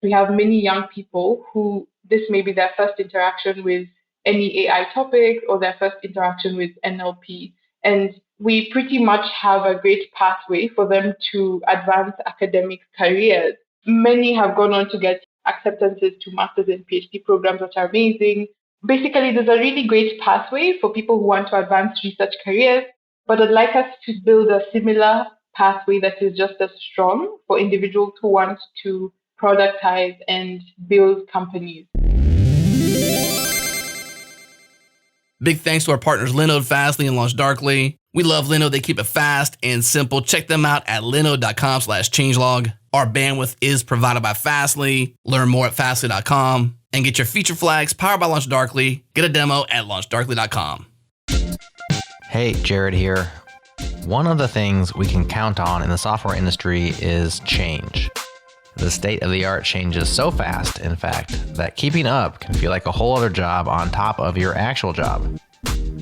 We have many young people who this may be their first interaction with any AI topic or their first interaction with NLP. And we pretty much have a great pathway for them to advance academic careers. Many have gone on to get acceptances to master's and PhD programs, which are amazing. Basically, there's a really great pathway for people who want to advance research careers, but I'd like us to build a similar pathway that is just as strong for individuals who want to productize and build companies. Big thanks to our partners Linode, Fastly, and LaunchDarkly. We love Linode. They keep it fast and simple. Check them out at linode.com/changelog. Our bandwidth is provided by Fastly. Learn more at fastly.com and get your feature flags powered by LaunchDarkly. Get a demo at launchdarkly.com. Hey, Jared here. One of the things we can count on in the software industry is change. The state of the art changes so fast, in fact, that keeping up can feel like a whole other job on top of your actual job.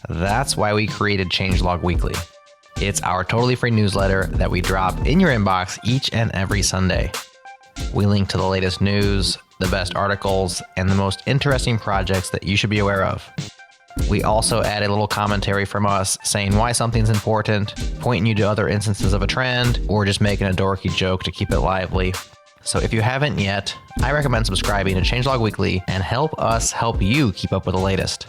That's why we created Changelog Weekly. It's our totally free newsletter that we drop in your inbox each and every Sunday. We link to the latest news, the best articles, and the most interesting projects that you should be aware of. We also add a little commentary from us saying why something's important, pointing you to other instances of a trend, or just making a dorky joke to keep it lively. So if you haven't yet, I recommend subscribing to Changelog Weekly and help us help you keep up with the latest.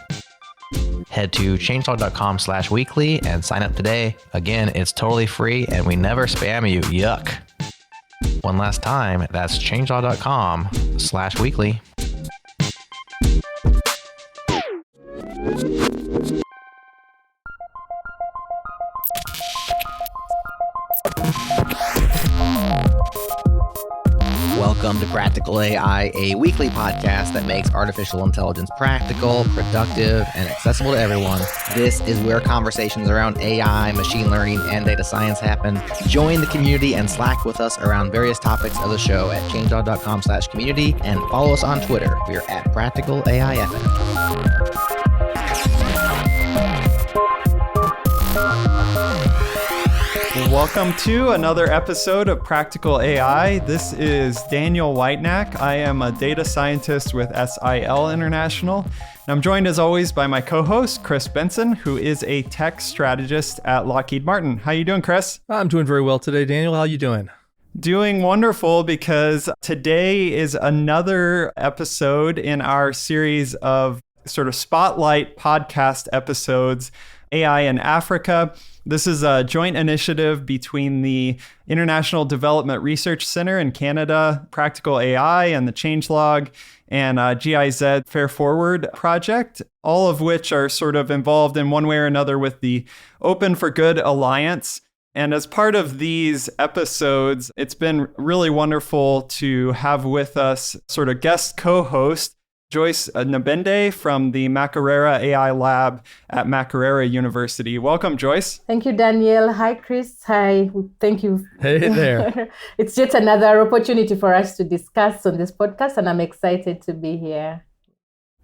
Head to changelog.com/weekly and sign up today. Again, it's totally free and we never spam you. Yuck. One last time, that's changelog.com/weekly. Welcome to Practical AI, a weekly podcast that makes artificial intelligence practical, productive, and accessible to everyone. This is where conversations around AI, machine learning, and data science happen. Join the community and Slack with us around various topics of the show at changelog.com/community and follow us on Twitter. We're at Practical AIFM. Welcome to another episode of Practical AI. This is Daniel Whitenack. I am a data scientist with SIL International. And I'm joined as always by my co-host, Chris Benson, who is a tech strategist at Lockheed Martin. How you doing, Chris? I'm doing very well today, Daniel. How you doing? Doing wonderful, because today is another episode in our series of sort of spotlight podcast episodes, AI in Africa. This is a joint initiative between the International Development Research Center in Canada, Practical AI, and the Changelog, and GIZ Fair Forward project, all of which are sort of involved in one way or another with the Open for Good Alliance. And as part of these episodes, it's been really wonderful to have with us sort of guest co-host Joyce Nabende from the Makerere AI Lab at Makerere University. Welcome, Joyce. Thank you, Daniel. Hi, Chris. Hi. Thank you. Hey there. It's yet another opportunity for us to discuss on this podcast, and I'm excited to be here.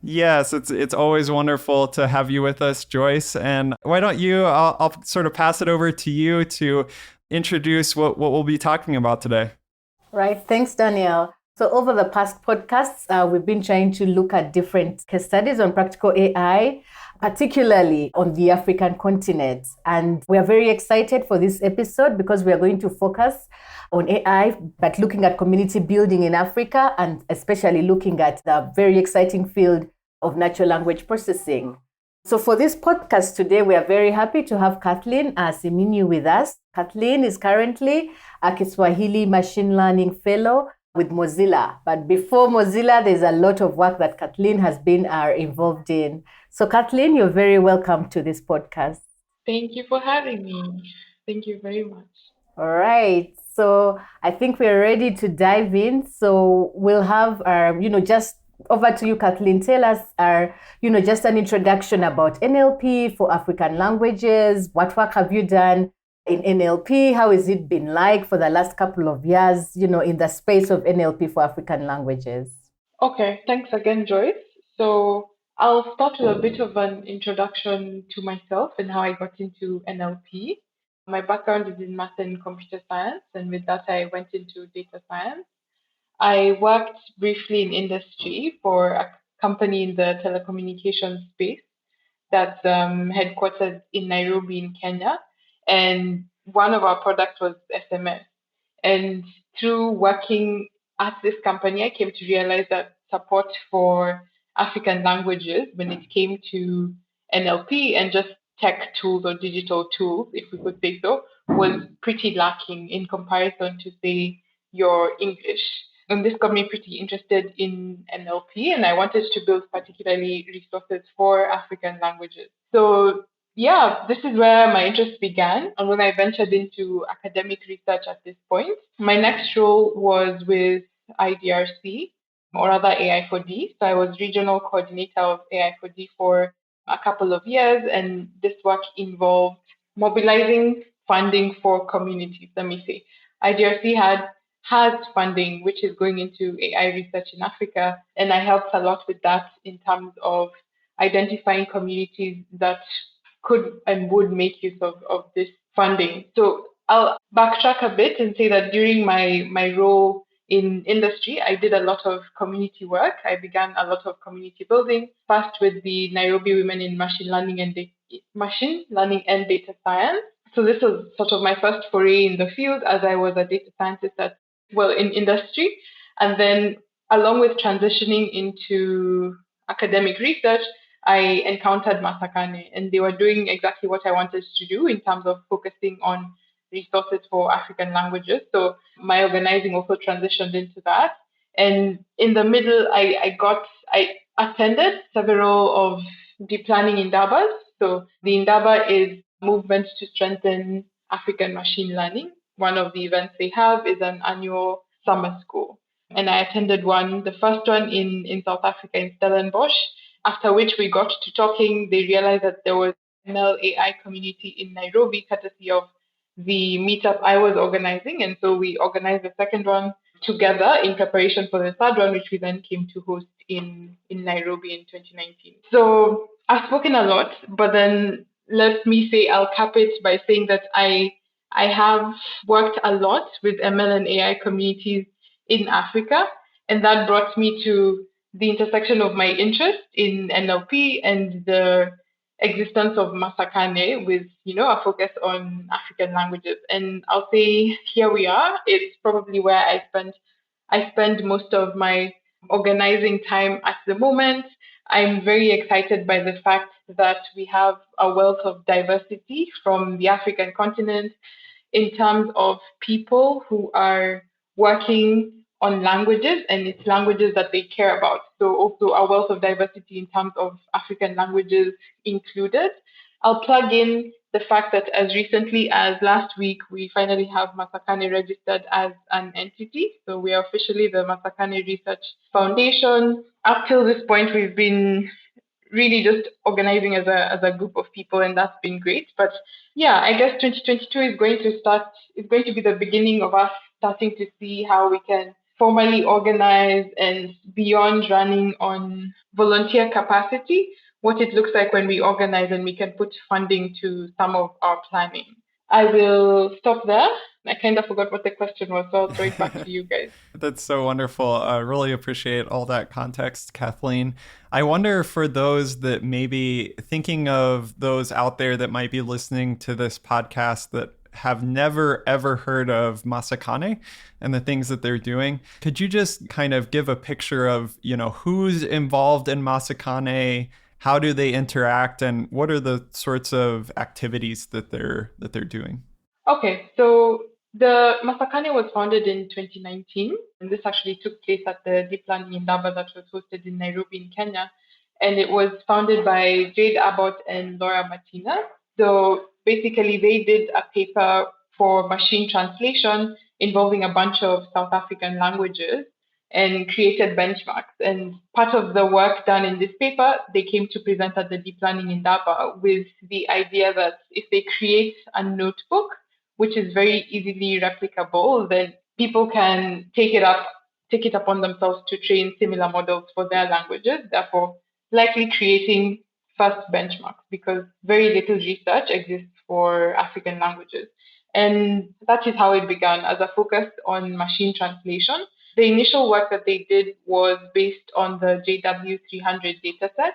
Yes, it's always wonderful to have you with us, Joyce. And why don't you, I'll sort of pass it over to you to introduce what we'll be talking about today. Right. Thanks, Daniel. So over the past podcasts, we've been trying to look at different case studies on practical AI, particularly on the African continent. And we are very excited for this episode because we are going to focus on AI, but looking at community building in Africa, and especially looking at the very exciting field of natural language processing. So for this podcast today, we are very happy to have Kathleen Siminyu with us. Kathleen is currently a Kiswahili machine learning fellow with Mozilla. But before Mozilla, there's a lot of work that Kathleen has been involved in. So Kathleen, you're very welcome to this podcast. Thank you for having me. Thank you very much. All right. So I think we're ready to dive in. So we'll have just over to you, Kathleen. Tell us just an introduction about NLP for African languages. What work have you done in NLP? How has it been like for the last couple of years, in the space of NLP for African languages? Okay, thanks again, Joyce. So I'll start with a bit of an introduction to myself and how I got into NLP. My background is in math and computer science, and with that I went into data science. I worked briefly in industry for a company in the telecommunications space that's headquartered in Nairobi in Kenya. And one of our products was SMS. And through working at this company, I came to realize that support for African languages when it came to NLP and just tech tools or digital tools, if we could say so, was pretty lacking in comparison to, say, your English. And this got me pretty interested in NLP, and I wanted to build particularly resources for African languages. So yeah, this is where my interest began. And when I ventured into academic research at this point, my next role was with IDRC, or rather AI4D. So I was regional coordinator of AI4D for a couple of years, and this work involved mobilizing funding for communities. Let me say, IDRC has funding which is going into AI research in Africa, and I helped a lot with that in terms of identifying communities that could and would make use of this funding. So I'll backtrack a bit and say that during my role in industry, I did a lot of community work. I began a lot of community building, first with the Nairobi Women in Machine Learning and Data Science. So this was sort of my first foray in the field as I was a data scientist in industry. And then along with transitioning into academic research, I encountered Masakane, and they were doing exactly what I wanted to do in terms of focusing on resources for African languages. So my organizing also transitioned into that. And in the middle, I attended several of the planning indabas. So the indaba is movement to strengthen African machine learning. One of the events they have is an annual summer school. And I attended the first one in South Africa in Stellenbosch, after which we got to talking. They realized that there was an ML AI community in Nairobi, courtesy of the meetup I was organizing. And so we organized the second one together in preparation for the third one, which we then came to host in Nairobi in 2019. So I've spoken a lot, but then let me say I'll cap it by saying that I have worked a lot with ML and AI communities in Africa, and that brought me to the intersection of my interest in NLP and the existence of Masakane with, a focus on African languages. And I'll say here we are. It's probably where I spend most of my organizing time at the moment. I'm very excited by the fact that we have a wealth of diversity from the African continent in terms of people who are working on languages, and it's languages that they care about. So also a wealth of diversity in terms of African languages included. I'll plug in the fact that as recently as last week, we finally have Masakane registered as an entity. So we are officially the Masakane Research Foundation. Up till this point, we've been really just organizing as a group of people, and that's been great. But yeah, I guess 2022 is going to be the beginning of us starting to see how we can formally organize, and beyond running on volunteer capacity, what it looks like when we organize and we can put funding to some of our planning. I will stop there. I kind of forgot what the question was, so I'll throw it back to you guys. That's so wonderful. I really appreciate all that context, Kathleen. I wonder, for those that may be thinking of those out there that might be listening to this podcast that have never, ever heard of Masakane and the things that they're doing, could you just kind of give a picture of, who's involved in Masakane? How do they interact, and what are the sorts of activities that they're doing? Okay, so the Masakane was founded in 2019, and this actually took place at the Deep Learning Indaba that was hosted in Nairobi in Kenya. And it was founded by Jade Abbott and Laura Martina. So basically, they did a paper for machine translation involving a bunch of South African languages and created benchmarks. And part of the work done in this paper, they came to present at the Deep Learning Indaba with the idea that if they create a notebook, which is very easily replicable, then people can take it up on themselves to train similar models for their languages, therefore likely creating first benchmarks, because very little research exists for African languages. And that is how it began, as a focus on machine translation. The initial work that they did was based on the JW300 dataset.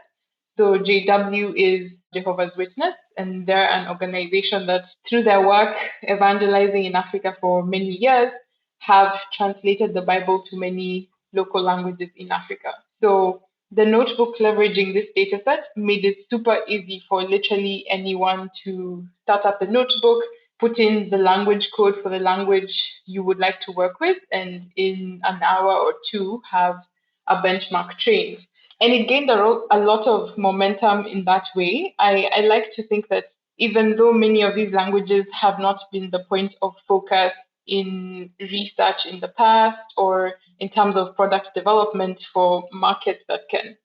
So JW is Jehovah's Witness, and they're an organization that, through their work evangelizing in Africa for many years, have translated the Bible to many local languages in Africa. So the notebook leveraging this dataset made it super easy for literally anyone to start up a notebook, put in the language code for the language you would like to work with, and in an hour or two have a benchmark trained. And it gained a lot of momentum in that way. I like to think that even though many of these languages have not been the point of focus in research in the past or in terms of product development for markets that can,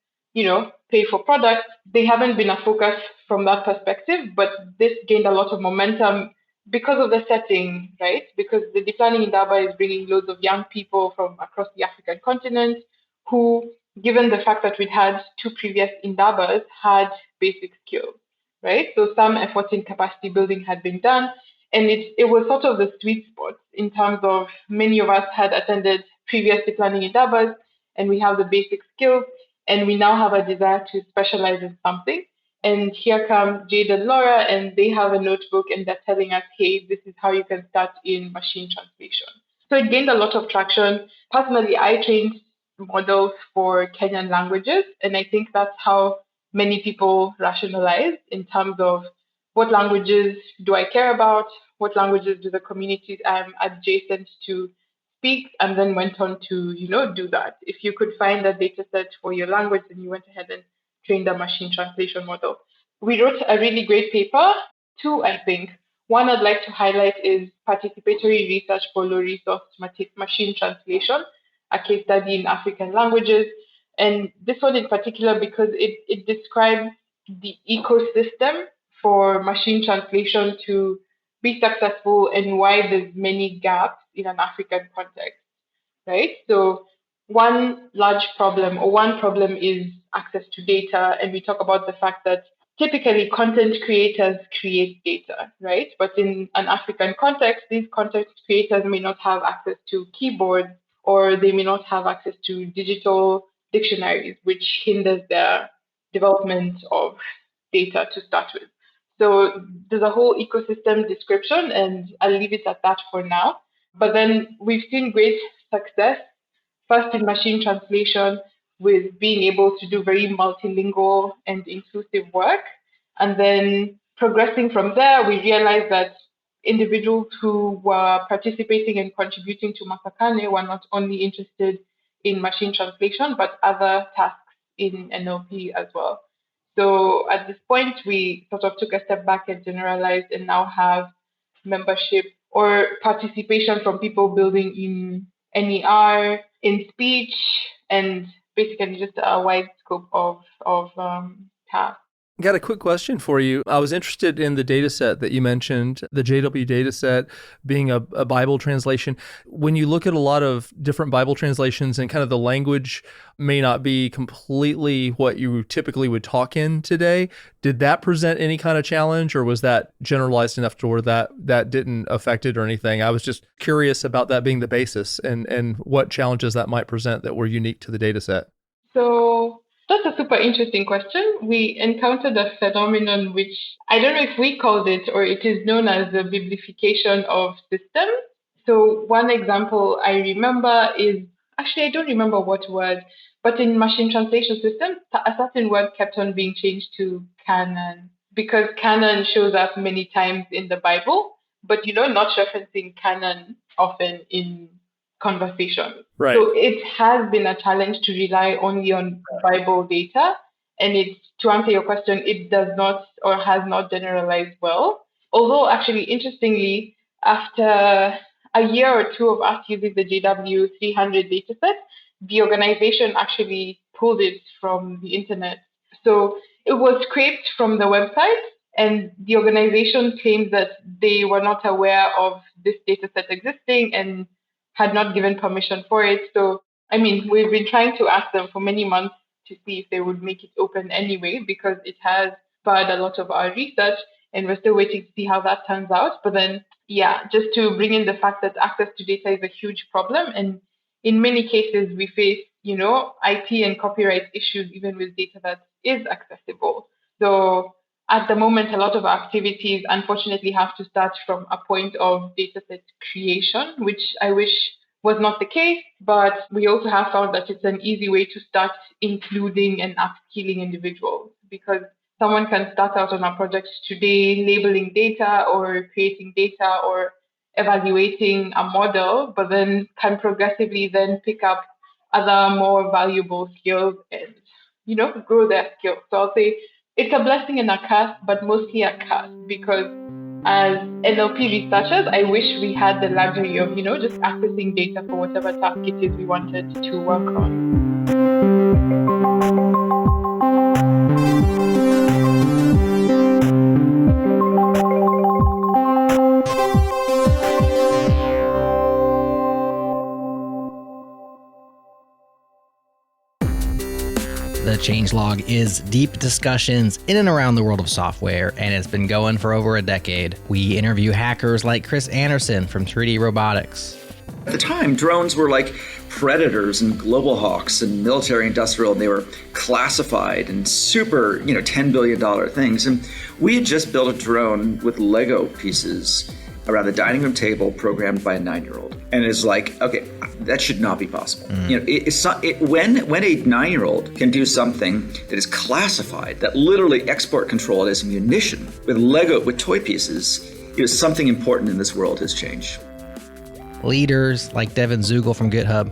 pay for products, they haven't been a focus from that perspective, but this gained a lot of momentum because of the setting, right? Because the Deep Learning Indaba is bringing loads of young people from across the African continent who, given the fact that we'd had two previous Indabas, had basic skills, right? So some effort in capacity building had been done, and it was sort of the sweet spot in terms of many of us had attended previous Deep Learning Indabas, and we have the basic skills, and we now have a desire to specialize in something. And here comes Jade and Laura, and they have a notebook, and they're telling us, hey, this is how you can start in machine translation. So it gained a lot of traction. Personally, I trained models for Kenyan languages, and I think that's how many people rationalize in terms of what languages do I care about, what languages do the communities I'm adjacent to speak, and then went on to, do that. If you could find a data set for your language, then you went ahead and trained a machine translation model. We wrote a really great paper, two, I think. One I'd like to highlight is participatory research for low resource machine translation, a case study in African languages. And this one in particular, because it describes the ecosystem for machine translation to be successful and why there's many gaps in an African context, right? So one problem is access to data. And we talk about the fact that typically content creators create data, right? But in an African context, these content creators may not have access to keyboards, or they may not have access to digital dictionaries, which hinders their development of data to start with. So there's a whole ecosystem description, and I'll leave it at that for now. But then we've seen great success, first in machine translation, with being able to do very multilingual and inclusive work. And then progressing from there, we realized that individuals who were participating and contributing to Masakane were not only interested in machine translation, but other tasks in NLP as well. So at this point, we sort of took a step back and generalized, and now have membership or participation from people building in NER, in speech, and basically just a wide scope of tasks. Got a quick question for you. I was interested in the data set that you mentioned, the JW data set being a Bible translation. When you look at a lot of different Bible translations and kind of the language may not be completely what you typically would talk in today, did that present any kind of challenge, or was that generalized enough to where that didn't affect it or anything? I was just curious about that being the basis and what challenges that might present that were unique to the data set. So that's a super interesting question. We encountered a phenomenon which I don't know if we called it, or it is known as the biblification of systems. So one example I remember is, actually I don't remember what word, but in machine translation systems, a certain word kept on being changed to canon, because canon shows up many times in the Bible, but not referencing canon often in conversation. Right. So it has been a challenge to rely only on Bible data. And to answer your question, it does not or has not generalized well. Although actually, interestingly, after a year or two of us using the JW300 dataset, the organization actually pulled it from the internet. So it was scraped from the website, and the organization claims that they were not aware of this dataset existing and had not given permission for it. So, we've been trying to ask them for many months to see if they would make it open anyway, because it has spurred a lot of our research, and we're still waiting to see how that turns out. But then, just to bring in the fact that access to data is a huge problem, and in many cases we face, IP and copyright issues even with data that is accessible. So at the moment, a lot of activities unfortunately have to start from a point of dataset creation, which I wish was not the case, but we also have found that it's an easy way to start including and upskilling individuals, because someone can start out on a project today labeling data or creating data or evaluating a model, but then can progressively then pick up other more valuable skills and, grow their skills. So I'll say it's a blessing and a curse, but mostly a curse, because as NLP researchers, I wish we had the luxury of, just accessing data for whatever task it is we wanted to work on. The Changelog is deep discussions in and around the world of software, and it's been going for over a decade. We interview hackers like Chris Anderson from 3D Robotics. At the time, drones were like Predators and Global Hawks and military industrial, and they were classified and super, $10 billion things. And we had just built a drone with Lego pieces around the dining room table programmed by a 9-year-old. And it's like, okay, that should not be possible. When a 9-year-old can do something that is classified, that literally export control as munition with Lego, with toy pieces, something important in this world has changed. Leaders like Devin Zugel from GitHub.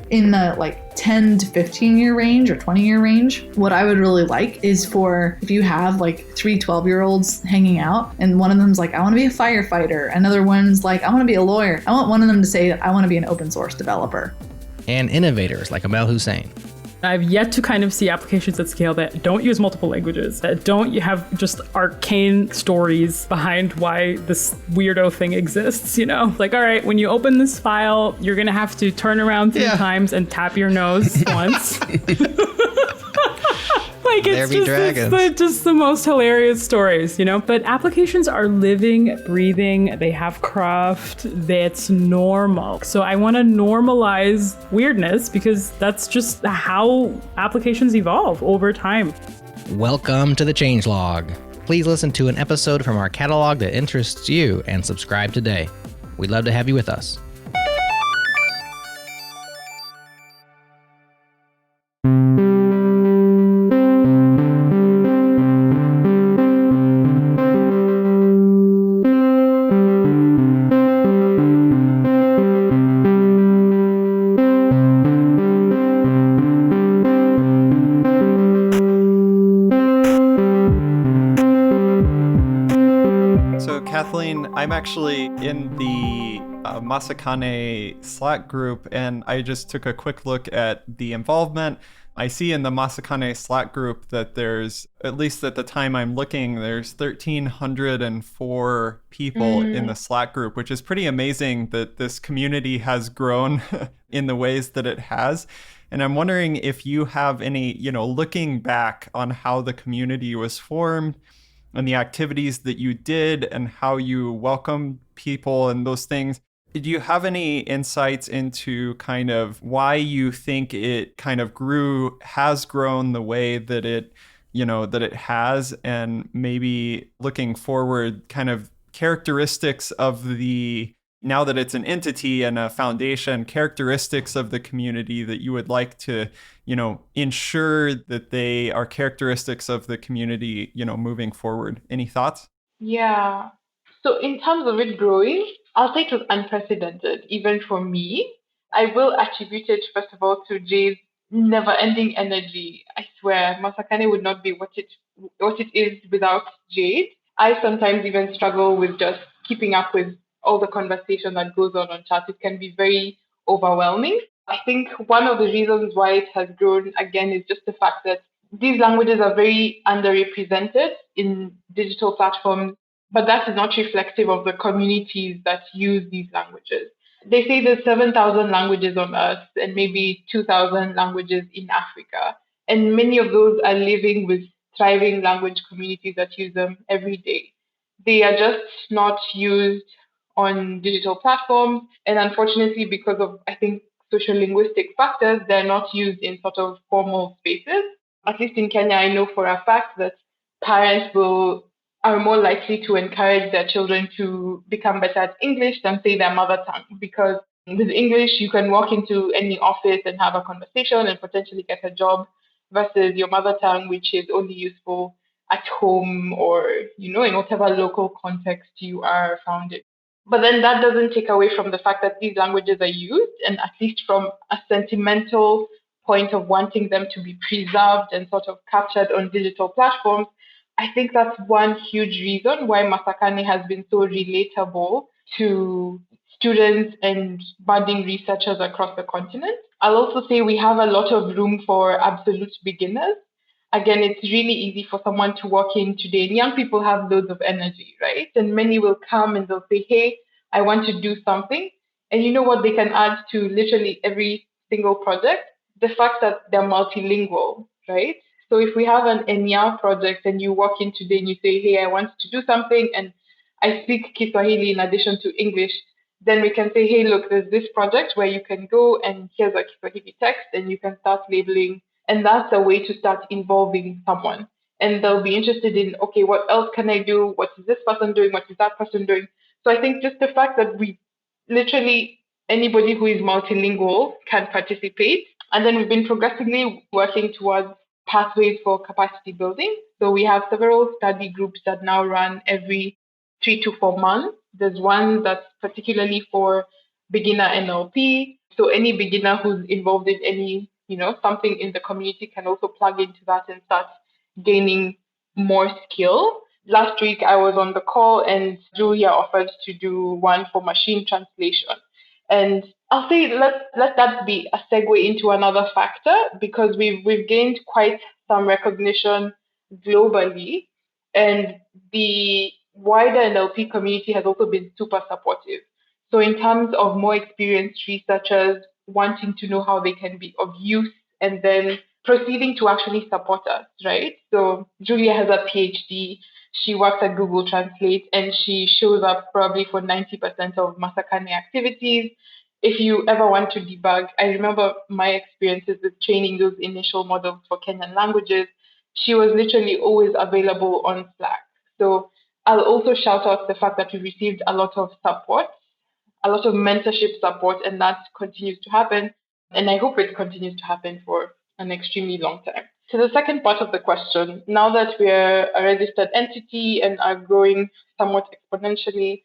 In the 10 to 15 year range or 20 year range, what I would really like is for, if you have 3 12-year-olds hanging out and one of them's like, I want to be a firefighter. Another one's like, I want to be a lawyer. I want one of them to say, I want to be an open source developer. And innovators like Amel Hussein. I've yet to kind of see applications at scale that don't use multiple languages, that don't have just arcane stories behind why this weirdo thing exists, all right, when you open this file, you're going to have to turn around 3 times and tap your nose once. It's just the most hilarious stories, But applications are living, breathing. They have craft. That's normal. So I want to normalize weirdness, because that's just how applications evolve over time. Welcome to the Changelog. Please listen to an episode from our catalog that interests you and subscribe today. We'd love to have you with us. Kathleen, I'm actually in the Masakane Slack group, and I just took a quick look at the involvement. I see in the Masakane Slack group that there's, at least at the time I'm looking, there's 1,304 people in the Slack group, which is pretty amazing that this community has grown in the ways that it has. And I'm wondering if you have any, looking back on how the community was formed and the activities that you did and how you welcomed people and those things. Do you have any insights into kind of why you think it kind of has grown the way that it, that it has, and maybe looking forward, kind of characteristics of now that it's an entity and a foundation, characteristics of the community that you would like to, ensure that they are characteristics of the community, moving forward? Any thoughts? Yeah. So in terms of it growing, I'll say it was unprecedented, even for me. I will attribute it, first of all, to Jay's never-ending energy. I swear, Masakane would not be what it is without Jade. I sometimes even struggle with just keeping up with all the conversation that goes on chat. It can be very overwhelming. I think one of the reasons why it has grown, again, is just the fact that these languages are very underrepresented in digital platforms, but that is not reflective of the communities that use these languages. They say there's 7,000 languages on Earth and maybe 2,000 languages in Africa. And many of those are living with thriving language communities that use them every day. They are just not used on digital platforms. And unfortunately, because of, I think, social linguistic factors, they're not used in sort of formal spaces. At least in Kenya, I know for a fact that parents are more likely to encourage their children to become better at English than say their mother tongue, because with English you can walk into any office and have a conversation and potentially get a job, versus your mother tongue, which is only useful at home or, in whatever local context you are found in. But then that doesn't take away from the fact that these languages are used, and at least from a sentimental point of wanting them to be preserved and sort of captured on digital platforms, I think that's one huge reason why Masakani has been so relatable to students and budding researchers across the continent. I'll also say we have a lot of room for absolute beginners. Again, it's really easy for someone to walk in today, and young people have loads of energy, right? And many will come and they'll say, hey, I want to do something. And you know what they can add to literally every single project? The fact that they're multilingual, right? So if we have an Enya project and you walk in today and you say, hey, I want to do something and I speak Kiswahili in addition to English, then we can say, hey, look, there's this project where you can go and here's a Kiswahili text and you can start labeling. And that's a way to start involving someone. And they'll be interested in, okay, what else can I do? What is this person doing? What is that person doing? So I think just the fact that we literally, anybody who is multilingual can participate. And then we've been progressively working towards pathways for capacity building. So we have several study groups that now run every 3 to 4 months. There's one that's particularly for beginner NLP. So any beginner who's involved in any, something in the community can also plug into that and start gaining more skill. Last week I was on the call and Julia offered to do one for machine translation. And I'll say let that be a segue into another factor, because we've gained quite some recognition globally, and the wider NLP community has also been super supportive. So in terms of more experienced researchers wanting to know how they can be of use and then proceeding to actually support us, right? So Julia has a PhD. She works at Google Translate and she shows up probably for 90% of Masakani activities. If you ever want to debug, I remember my experiences with training those initial models for Kenyan languages. She was literally always available on Slack. So I'll also shout out the fact that we received a lot of support, a lot of mentorship support, and that continues to happen. And I hope it continues to happen for an extremely long time. So the second part of the question, now that we're a registered entity and are growing somewhat exponentially,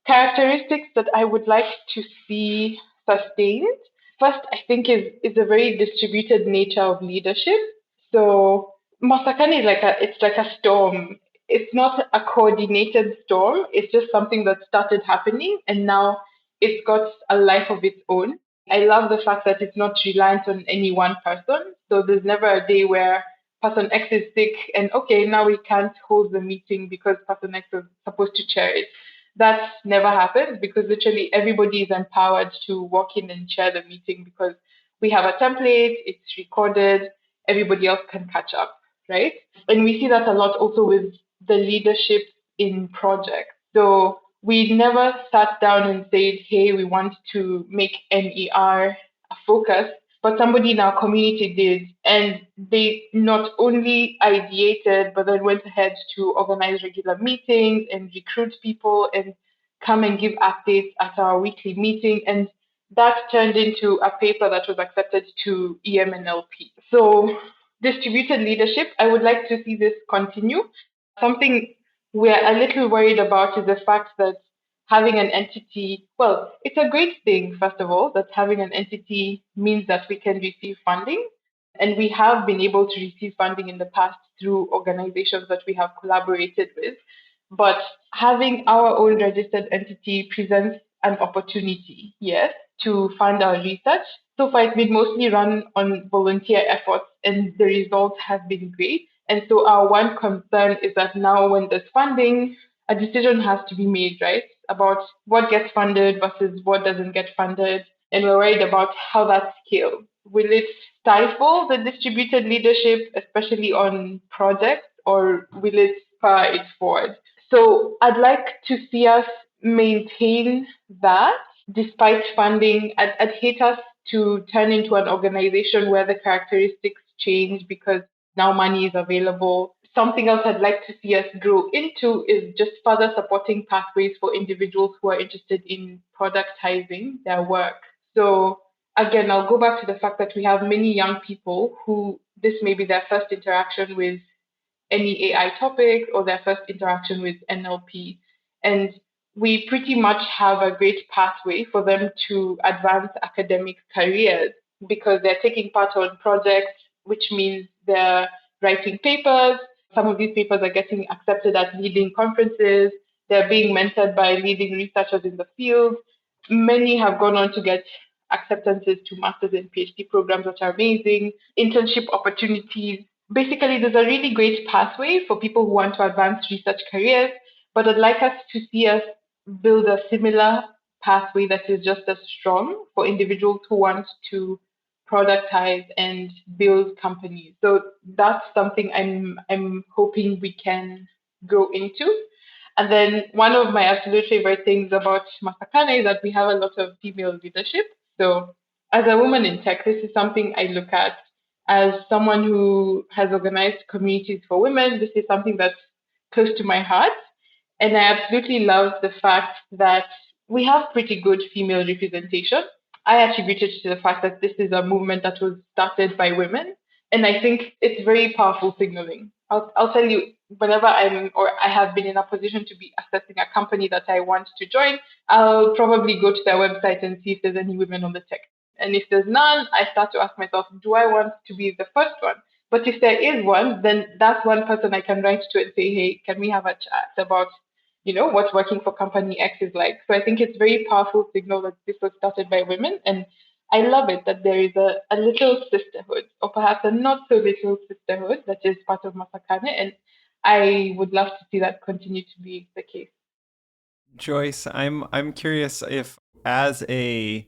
characteristics that I would like to see sustained, first, I think is a very distributed nature of leadership. So Masakani is it's like a storm. It's not a coordinated storm. It's just something that started happening and now it's got a life of its own. I love the fact that it's not reliant on any one person. So there's never a day where person X is sick and okay, now we can't hold the meeting because person X was supposed to chair it. That never happens because literally everybody is empowered to walk in and chair the meeting because we have a template, it's recorded, everybody else can catch up, right? And we see that a lot also with the leadership in projects. So we never sat down and said, hey, we want to make NER a focus, but somebody in our community did. And they not only ideated, but then went ahead to organize regular meetings and recruit people and come and give updates at our weekly meeting. And that turned into a paper that was accepted to EMNLP. So distributed leadership, I would like to see this continue. Something we're a little worried about is the fact that having an entity, well, it's a great thing, first of all, that having an entity means that we can receive funding. And we have been able to receive funding in the past through organizations that we have collaborated with. But having our own registered entity presents an opportunity, yes, to fund our research. So far, it's been mostly run on volunteer efforts, and the results have been great. And so our one concern is that now when there's funding, a decision has to be made, right, about what gets funded versus what doesn't get funded. And we're worried about how that scales. Will it stifle the distributed leadership, especially on projects, or will it spur it forward? So I'd like to see us maintain that despite funding. I'd hate us to turn into an organization where the characteristics change because now money is available. Something else I'd like to see us grow into is just further supporting pathways for individuals who are interested in productizing their work. So again, I'll go back to the fact that we have many young people who this may be their first interaction with any AI topic or their first interaction with NLP. And we pretty much have a great pathway for them to advance academic careers because they're taking part on projects, which means they're writing papers. Some of these papers are getting accepted at leading conferences. They're being mentored by leading researchers in the field. Many have gone on to get acceptances to master's and PhD programs, which are amazing. Internship opportunities. Basically, there's a really great pathway for people who want to advance research careers, but I'd like us to see us build a similar pathway that is just as strong for individuals who want to productize and build companies. So that's something I'm hoping we can grow into. And then one of my absolute favorite things about Masakane is that we have a lot of female leadership. So as a woman in tech, this is something I look at as someone who has organized communities for women. This is something that's close to my heart. And I absolutely love the fact that we have pretty good female representation. I attribute it to the fact that this is a movement that was started by women. And I think it's very powerful signaling. I'll tell you, whenever I have been in a position to be assessing a company that I want to join, I'll probably go to their website and see if there's any women on the tech. And if there's none, I start to ask myself, do I want to be the first one? But if there is one, then that's one person I can write to and say, hey, can we have a chat about, what working for company X is like? So I think it's very powerful signal that this was started by women. And I love it that there is a little sisterhood, or perhaps a not so little sisterhood that is part of Masakane. And I would love to see that continue to be the case. Joyce, I'm curious if, as a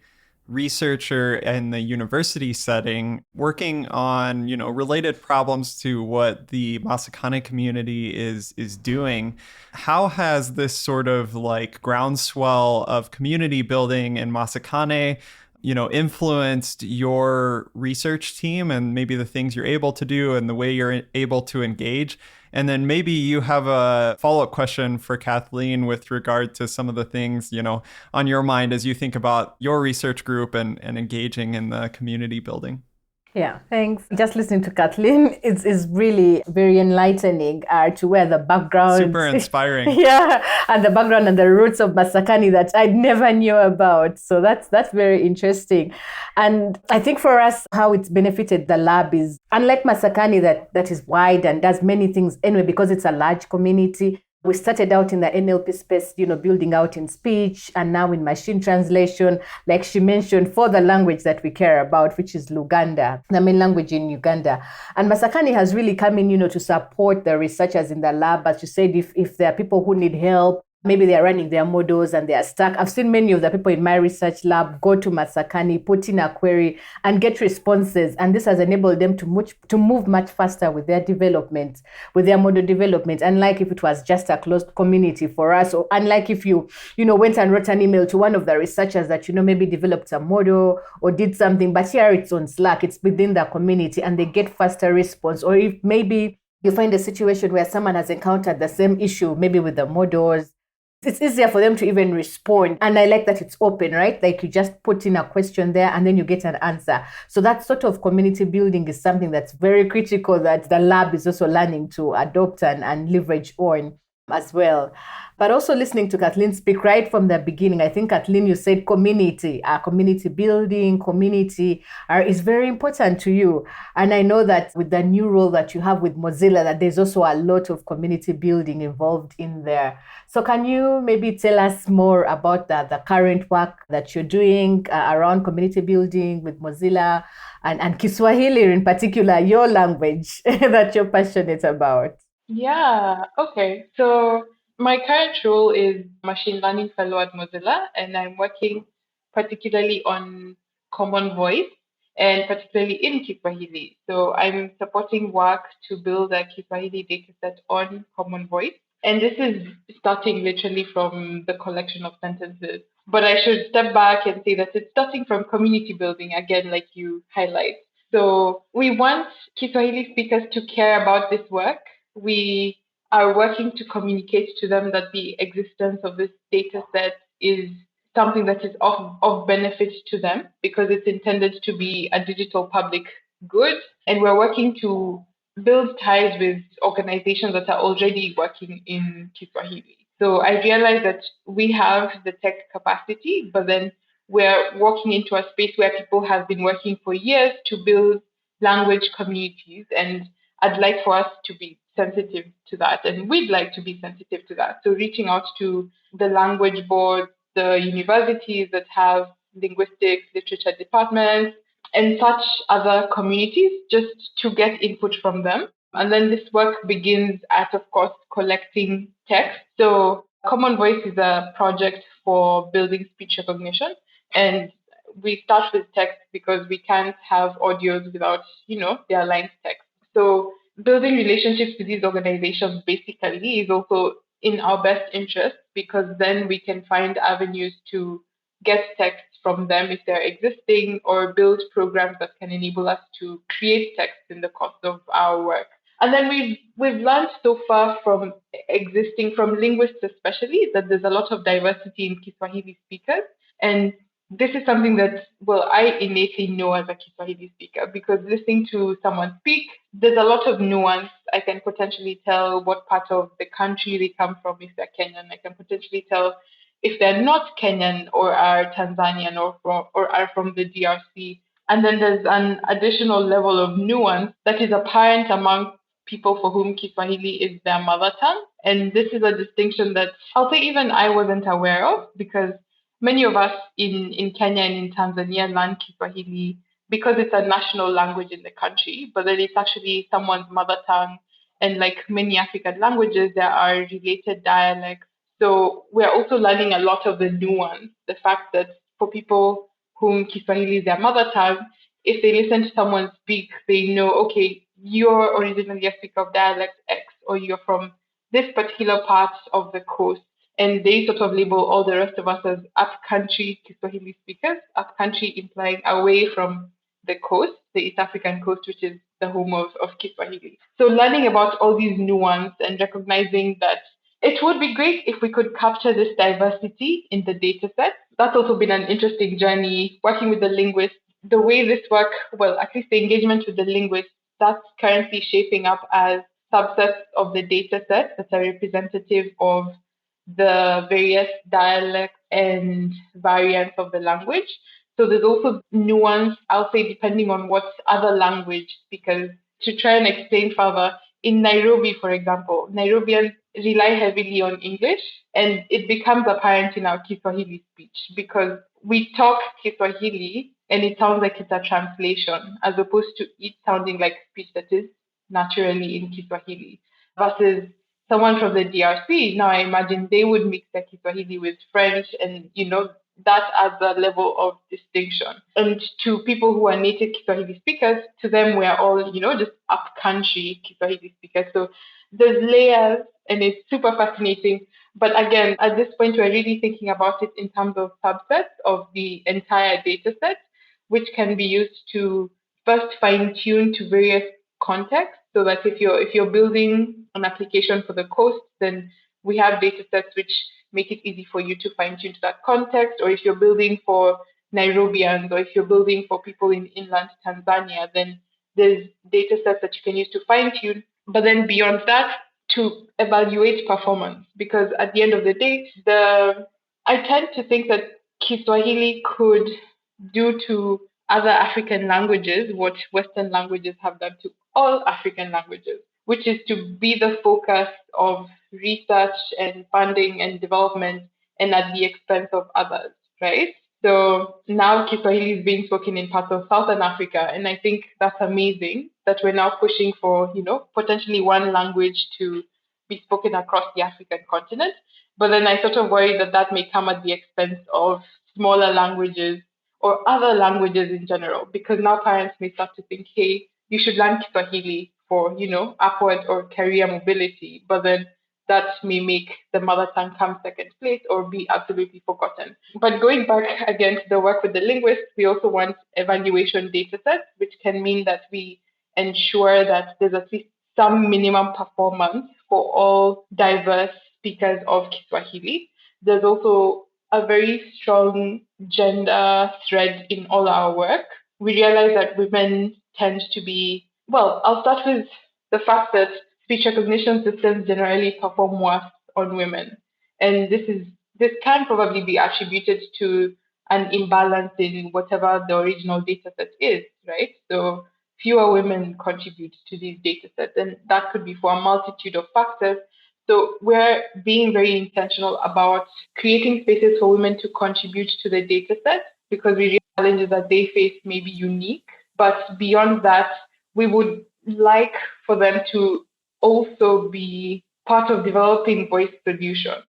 researcher in the university setting, working on related problems to what the Masakane community is doing, how has this sort of like groundswell of community building in Masakane influenced your research team and maybe the things you're able to do and the way you're able to engage? And then maybe you have a follow-up question for Kathleen with regard to some of the things, on your mind as you think about your research group and engaging in the community building. Yeah, thanks. Just listening to Kathleen is really very enlightening to where the background... Super inspiring. Yeah, and the background and the roots of Masakane that I never knew about. So that's very interesting. And I think for us, how it's benefited the lab is, unlike Masakane that is wide and does many things anyway, because it's a large community. We started out in the NLP space, building out in speech and now in machine translation, like she mentioned, for the language that we care about, which is Luganda, the main language in Uganda. And Masakane has really come in, to support the researchers in the lab. As you said, if there are people who need help, maybe they are running their models and they are stuck. I've seen many of the people in my research lab go to Masakane, put in a query and get responses. And this has enabled them to move much faster with their development, with their model development. Unlike if it was just a closed community for us, or unlike if you went and wrote an email to one of the researchers that, maybe developed a model or did something, but here it's on Slack, it's within the community and they get faster response. Or if maybe you find a situation where someone has encountered the same issue, maybe with the models, it's easier for them to even respond. And I like that it's open, right? Like you just put in a question there and then you get an answer. So that sort of community building is something that's very critical that the lab is also learning to adopt and leverage on as well. But also listening to Kathleen speak right from the beginning, I think, Kathleen, you said community building, community is very important to you. And I know that with the new role that you have with Mozilla, that there's also a lot of community building involved in there. So can you maybe tell us more about the current work that you're doing around community building with Mozilla and Kiswahili in particular, your language that you're passionate about? Yeah, okay. So my current role is machine learning fellow at Mozilla, and I'm working particularly on Common Voice and particularly in Kiswahili. So I'm supporting work to build a Kiswahili dataset on Common Voice. And this is starting literally from the collection of sentences But I should step back and say that it's starting from community building, again, like you highlight. So we want Kiswahili speakers to care about this work. We are working to communicate to them that the existence of this data set is something that is of benefit to them because it's intended to be a digital public good. And we're working to build ties with organizations that are already working in Kiswahili. So I realized that we have the tech capacity, but then we're walking into a space where people have been working for years to build language communities. And I'd like for us to be sensitive to that. And we'd like to be sensitive to that. So reaching out to the language boards, the universities that have linguistics, literature departments, and such other communities just to get input from them. And then this work begins at, of course, collecting text. So Common Voice is a project for building speech recognition. And we start with text because we can't have audios without, their aligned text. So building relationships with these organizations basically is also in our best interest because then we can find avenues to get text from them if they're existing or build programs that can enable us to create text in the course of our work. And then we've learned so far from linguists especially, that there's a lot of diversity in Kiswahili speakers. And this is something that, I innately know as a Kiswahili speaker because listening to someone speak, there's a lot of nuance. I can potentially tell what part of the country they come from if they're Kenyan. I can potentially tell if they're not Kenyan or are Tanzanian or are from the DRC. And then there's an additional level of nuance that is apparent among people for whom Kiswahili is their mother tongue. And this is a distinction that I'll say even I wasn't aware of because many of us in Kenya and in Tanzania learn Kiswahili because it's a national language in the country, but then it's actually someone's mother tongue. And like many African languages, there are related dialects. So we're also learning a lot of the nuance, the fact that for people whom Kiswahili is their mother tongue, if they listen to someone speak, they know, okay, you're originally a speaker of dialect X, or you're from this particular part of the coast. And they sort of label all the rest of us as up-country Kiswahili speakers, up-country implying away from the coast, the East African coast, which is the home of Kiswahili. So learning about all these nuance and recognizing that it would be great if we could capture this diversity in the data set. That's also been an interesting journey, working with the linguists. The way this work, at least the engagement with the linguists, that's currently shaping up as subsets of the data set that are representative of the various dialects and variants of the language. So there's also nuance, I'll say, depending on what other language speakers. To try and explain further, in Nairobi, for example, Nairobians rely heavily on English, and it becomes apparent in our Kiswahili speech because we talk Kiswahili and it sounds like it's a translation as opposed to it sounding like speech that is naturally in Kiswahili versus someone from the DRC. Now I imagine they would mix their Kiswahili with French and, that adds a level of distinction. And to people who are native Kiswahili speakers, to them, we are all, just up-country Kiswahili speakers. So there's layers and it's super fascinating. But again, at this point, we're really thinking about it in terms of subsets of the entire data set, which can be used to first fine-tune to various contexts. So that if you're building an application for the coast, then we have data sets which make it easy for you to fine-tune to that context. Or if you're building for Nairobians, or if you're building for people in inland Tanzania, then there's data sets that you can use to fine-tune. But then beyond that, to evaluate performance. Because at the end of the day, I tend to think that Kiswahili could do to other African languages what Western languages have done to all African languages, which is to be the focus of research and funding and development and at the expense of others, right? So now Kiswahili is being spoken in parts of Southern Africa, and I think that's amazing that we're now pushing for, potentially one language to be spoken across the African continent. But then I sort of worry that may come at the expense of smaller languages or other languages in general, because now parents may start to think, hey, you should learn Kiswahili for, upward or career mobility. But then that may make the mother tongue come second place or be absolutely forgotten. But going back again to the work with the linguists, we also want evaluation data sets, which can mean that we ensure that there's at least some minimum performance for all diverse speakers of Kiswahili. There's also a very strong gender thread in all our work. We realize that women tend to be, well, I'll start with the fact that speech recognition systems generally perform worse on women. And this can probably be attributed to an imbalance in whatever the original data set is, right? So fewer women contribute to these data sets, and that could be for a multitude of factors. So we're being very intentional about creating spaces for women to contribute to the data set because we realize challenges that they face may be unique. But beyond that, we would like for them to also be part of developing voice solutions.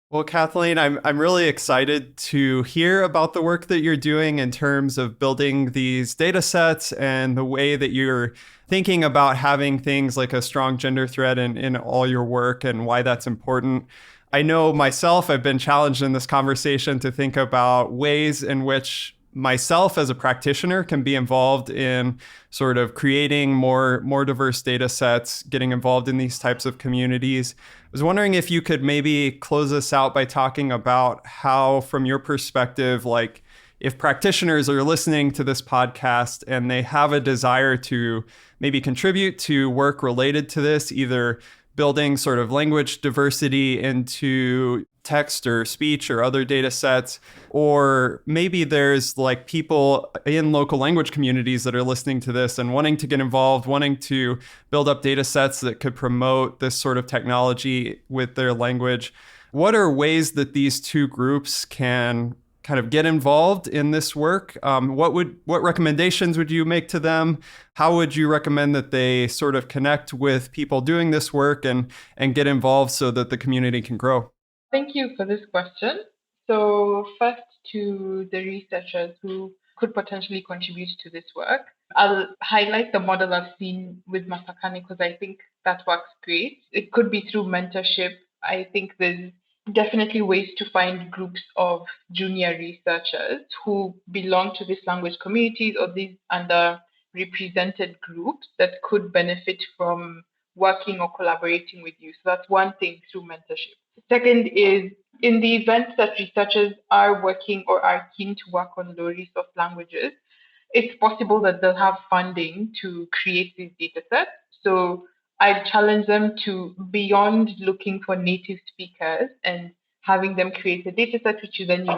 Well, Kathleen, I'm really excited to hear about the work that you're doing in terms of building these data sets and the way that you're thinking about having things like a strong gender thread in all your work and why that's important. I know myself, I've been challenged in this conversation to think about ways in which myself as a practitioner can be involved in sort of creating more diverse data sets, getting involved in these types of communities. I was wondering if you could maybe close us out by talking about how, from your perspective, like if practitioners are listening to this podcast and they have a desire to maybe contribute to work related to this, either building sort of language diversity into text or speech or other data sets, or maybe there's like people in local language communities that are listening to this and wanting to get involved, wanting to build up data sets that could promote this sort of technology with their language. What are ways that these two groups can kind of get involved in this work? What recommendations would you make to them? How would you recommend that they sort of connect with people doing this work and get involved so that the community can grow? Thank you for this question. So first, to the researchers who could potentially contribute to this work, I'll highlight the model I've seen with Masakani because I think that works great. It could be through mentorship. I think there's definitely ways to find groups of junior researchers who belong to these language communities or these underrepresented groups that could benefit from working or collaborating with you. So that's one thing through mentorship. Second is in the event that researchers are working or are keen to work on low resource languages, it's possible that they'll have funding to create these data sets. So I challenge them to, beyond looking for native speakers and having them create a data set, which you then,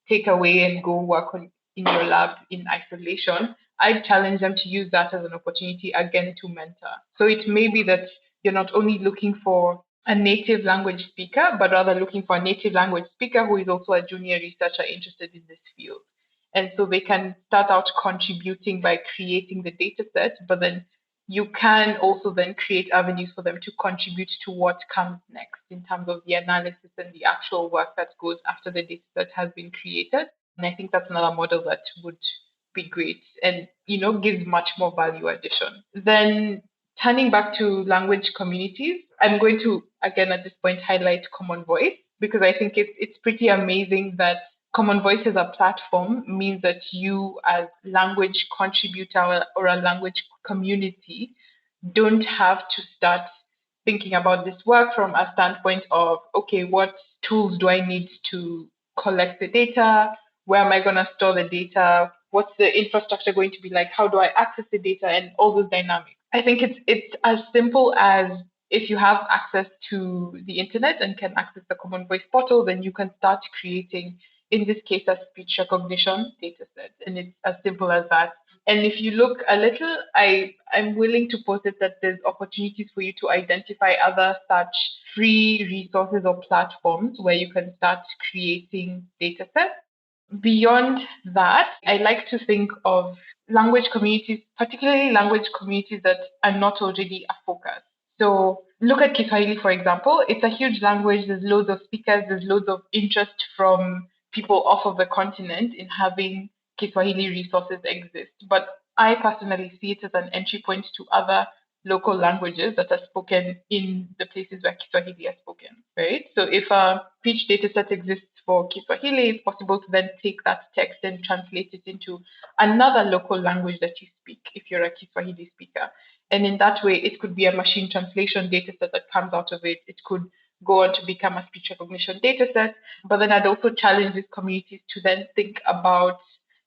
take away and go work on in your lab in isolation, I challenge them to use that as an opportunity again to mentor. So it may be that you're not only looking for a native language speaker, but rather looking for a native language speaker who is also a junior researcher interested in this field. And so they can start out contributing by creating the data set, but then you can also then create avenues for them to contribute to what comes next in terms of the analysis and the actual work that goes after the data set has been created. And I think that's another model that would be great and, gives much more value addition. Then turning back to language communities, I'm going to, again, at this point, highlight Common Voice because I think it's pretty amazing that Common Voice as a platform means that you as language contributor or a language community don't have to start thinking about this work from a standpoint of, okay, what tools do I need to collect the data? Where am I going to store the data? What's the infrastructure going to be like? How do I access the data and all those dynamics? I think it's as simple as if you have access to the internet and can access the Common Voice portal, then you can start creating, in this case, a speech recognition data set. And it's as simple as that. And if you look a little, I'm willing to posit that there's opportunities for you to identify other such free resources or platforms where you can start creating data sets. Beyond that, I like to think of language communities, particularly language communities that are not already a focus. So look at Kiswahili, for example. It's a huge language. There's loads of speakers. There's loads of interest from people off of the continent in having Kiswahili resources exist. But I personally see it as an entry point to other local languages that are spoken in the places where Kiswahili is spoken, right? So if a speech data set exists for Kiswahili, it's possible to then take that text and translate it into another local language that you speak if you're a Kiswahili speaker. And in that way, it could be a machine translation data set that comes out of it. It could go on to become a speech recognition data set. But then I'd also challenge these communities to then think about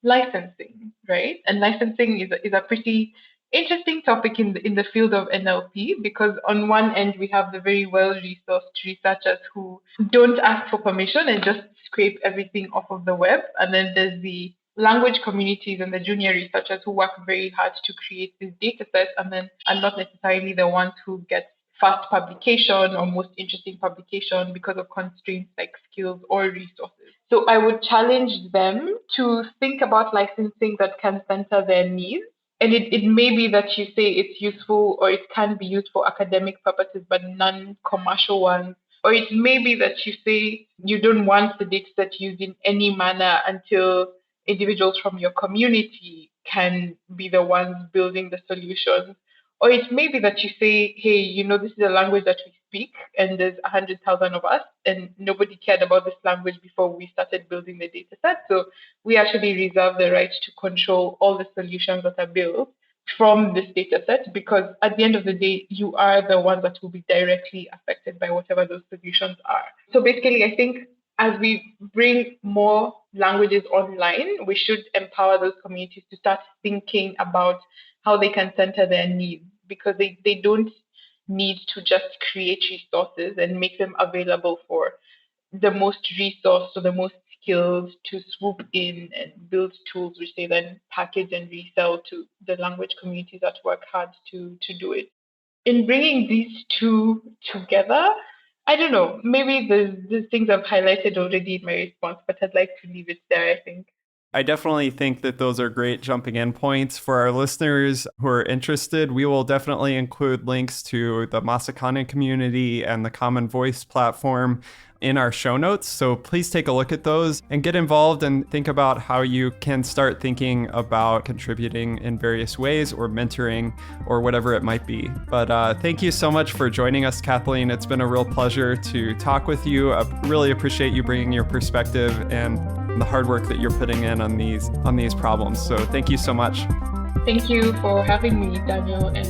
licensing, right? And licensing is a pretty interesting topic in the field of NLP, because on one end we have the very well-resourced researchers who don't ask for permission and just scrape everything off of the web. And then there's the language communities and the junior researchers who work very hard to create these data sets and then are not necessarily the ones who get fast publication or most interesting publication because of constraints like skills or resources. So I would challenge them to think about licensing that can center their needs. And it may be that you say it's useful or it can be used for academic purposes, but non-commercial ones. Or it may be that you say you don't want the data set used in any manner until individuals from your community can be the ones building the solutions. Or it may be that you say, hey, this is a language that we speak and there's 100,000 of us and nobody cared about this language before we started building the data set. So we actually reserve the right to control all the solutions that are built from this data set, because at the end of the day, you are the ones that will be directly affected by whatever those solutions are. So basically, I think as we bring more languages online, we should empower those communities to start thinking about how they can center their needs, because they don't need to just create resources and make them available for the most resourced or the most skilled to swoop in and build tools which they then package and resell to the language communities that work hard to do it. In bringing these two together, I don't know, maybe there's things I've highlighted already in my response, but I'd like to leave it there, I think. I definitely think that those are great jumping in points for our listeners who are interested. We will definitely include links to the Masakhane community and the Common Voice platform in our show notes. So please take a look at those and get involved and think about how you can start thinking about contributing in various ways or mentoring or whatever it might be. But thank you so much for joining us, Kathleen. It's been a real pleasure to talk with you. I really appreciate you bringing your perspective and the hard work that you're putting in on these problems. So thank you so much. Thank you for having me, Daniel, and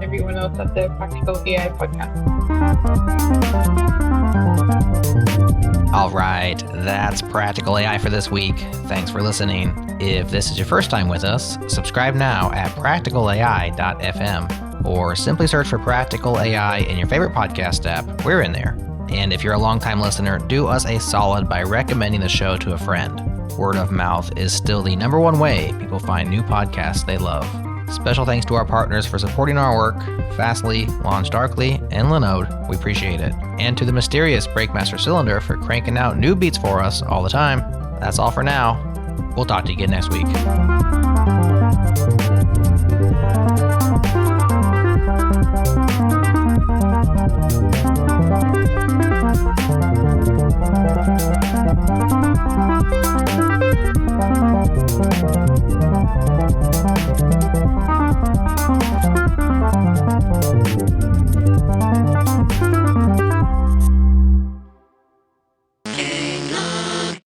everyone else at the Practical AI podcast. All right, that's Practical AI for this week. Thanks for listening. If this is your first time with us, subscribe now at practicalai.fm or simply search for Practical AI in your favorite podcast app. We're in there. And if you're a longtime listener, do us a solid by recommending the show to a friend. Word of mouth is still the number one way people find new podcasts they love. Special thanks to our partners for supporting our work, Fastly, Launch Darkly, and Linode. We appreciate it. And to the mysterious Breakmaster Cylinder for cranking out new beats for us all the time. That's all for now. We'll talk to you again next week.